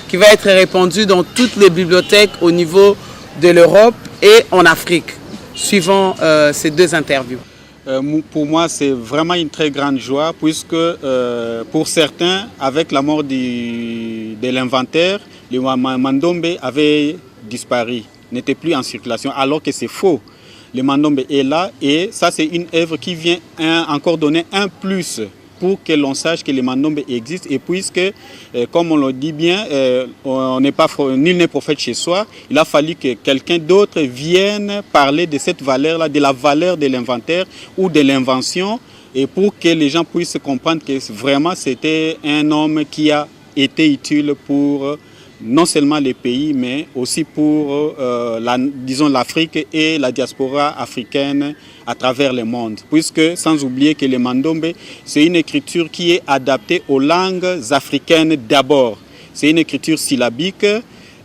qui va être répandu dans toutes les bibliothèques au niveau de l'Europe et en Afrique, suivant ces deux interviews. Pour moi, c'est vraiment une très grande joie puisque pour certains, avec la mort de l'inventaire, le Mandombe avait disparu, n'était plus en circulation, alors que c'est faux. Le Mandombe est là et ça, c'est une œuvre qui vient encore donner un plus pour que l'on sache que le Mandombe existe et puisque, comme on le dit bien, nul n'est prophète chez soi, il a fallu que quelqu'un d'autre vienne parler de cette valeur-là, de la valeur de l'inventaire ou de l'invention, et pour que les gens puissent comprendre que vraiment c'était un homme qui a été utile pour non seulement les pays, mais aussi pour l'Afrique et la diaspora africaine à travers le monde. Puisque, sans oublier que le Mandombe, c'est une écriture qui est adaptée aux langues africaines d'abord. C'est une écriture syllabique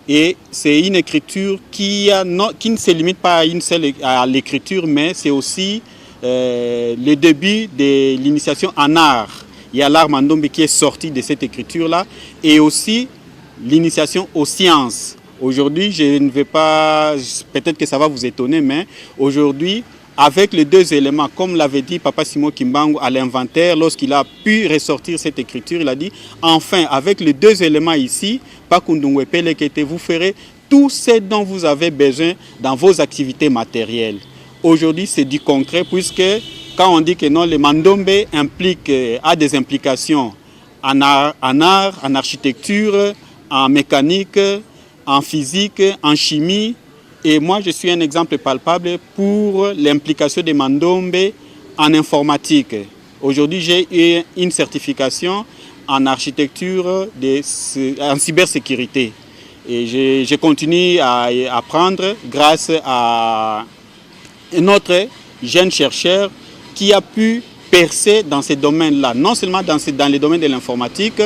et c'est une écriture qui ne se limite pas à l'écriture, mais c'est aussi le début de l'initiation en art. Il y a l'art Mandombe qui est sorti de cette écriture-là et aussi l'initiation aux sciences. Aujourd'hui, je ne vais pas, peut-être que ça va vous étonner, mais aujourd'hui, avec les deux éléments, comme l'avait dit Papa Simon Kimbangu à l'inventaire, lorsqu'il a pu ressortir cette écriture, il a dit, enfin, avec les deux éléments ici, Pakundungwe Pelekete, vous ferez tout ce dont vous avez besoin dans vos activités matérielles. Aujourd'hui, c'est du concret, puisque quand on dit que non, le Mandombe a des implications en art, en architecture, en mécanique, en physique, en chimie. Et moi, je suis un exemple palpable pour l'implication des Mandombe en informatique. Aujourd'hui, j'ai eu une certification en architecture, en cybersécurité. Et je continue à apprendre grâce à un autre jeune chercheur qui a pu percer dans ces domaines-là, non seulement dans les domaines de l'informatique.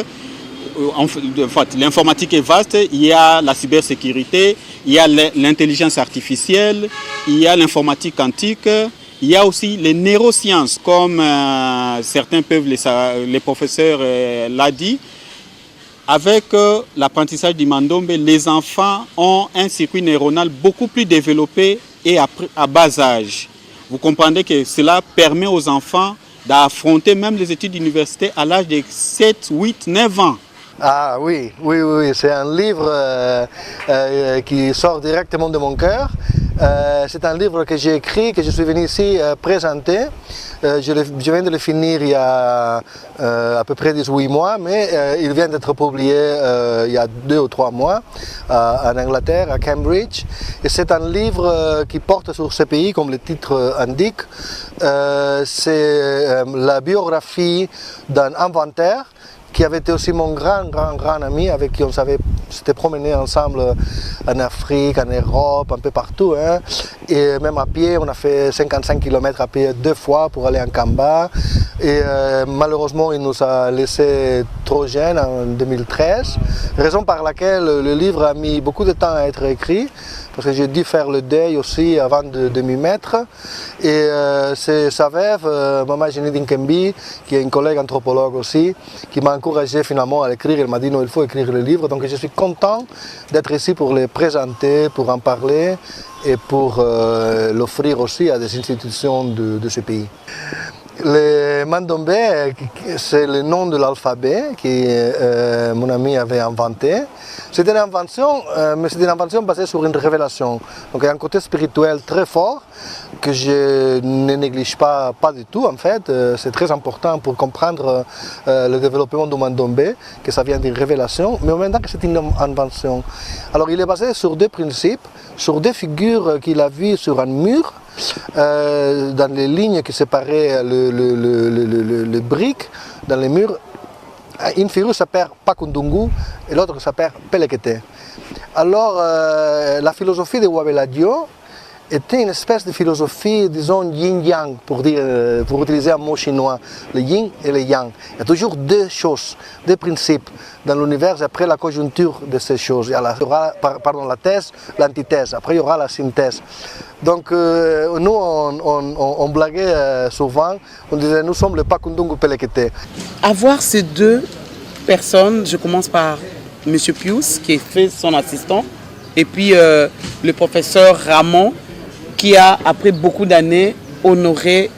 En fait, l'informatique est vaste, il y a la cybersécurité, il y a l'intelligence artificielle, il y a l'informatique quantique, il y a aussi les neurosciences, comme certains peuvent, les professeurs l'ont dit. Avec l'apprentissage du Mandombe, les enfants ont un circuit neuronal beaucoup plus développé et à bas âge. Vous comprenez que cela permet aux enfants d'affronter même les études d'université à l'âge de 7, 8, 9 ans. Ah oui, c'est un livre qui sort directement de mon cœur. C'est un livre que j'ai écrit, que je suis venu ici présenter. Je viens de le finir il y a à peu près 18 mois, mais il vient d'être publié il y a 2 ou 3 mois en Angleterre, à Cambridge. Et c'est un livre qui porte sur ce pays, comme le titre indique. C'est la biographie d'un inventeur qui avait été aussi mon grand ami, avec qui on s'était promené ensemble en Afrique, en Europe, un peu partout. Hein. Et même à pied, on a fait 55 km à pied 2 fois pour aller en Kamba. Et malheureusement, il nous a laissé trop jeunes en 2013. Raison par laquelle le livre a mis beaucoup de temps à être écrit, parce que j'ai dû faire le deuil aussi avant de m'y mettre. Et c'est sa veuve, Mama Jenny Dinkembi, qui est une collègue anthropologue aussi, qui m'a encouragé finalement à l'écrire. Elle m'a dit non, il faut écrire le livre. Donc je suis content d'être ici pour le présenter, pour en parler et pour l'offrir aussi à des institutions de ce pays. Le Mandombe, c'est le nom de l'alphabet que mon ami avait inventé. C'est une invention, mais c'est une invention basée sur une révélation. Donc il y a un côté spirituel très fort que je ne néglige pas du tout en fait. C'est très important pour comprendre le développement du Mandombe, que ça vient d'une révélation, mais en même temps que c'est une invention. Alors il est basé sur 2 principes, sur 2 figures qu'il a vues sur un mur. Dans les lignes qui séparaient le brick dans les murs, une figure s'appelle Pakundungu et l'autre s'appelle Pelekete. Alors la philosophie de Wabeladio était une espèce de philosophie, disons, yin-yang, pour utiliser un mot chinois, le yin et le yang. Il y a toujours 2 choses, 2 principes dans l'univers, et après la conjoncture de ces choses. Il y aura la thèse, l'antithèse, après il y aura la synthèse. Donc nous, on blaguait souvent, on disait nous sommes le Pakundungu Pelekete. Avoir ces 2 personnes, je commence par M. Pius, qui est fait son assistant, et puis le professeur Ramon, qui a, après beaucoup d'années, honoré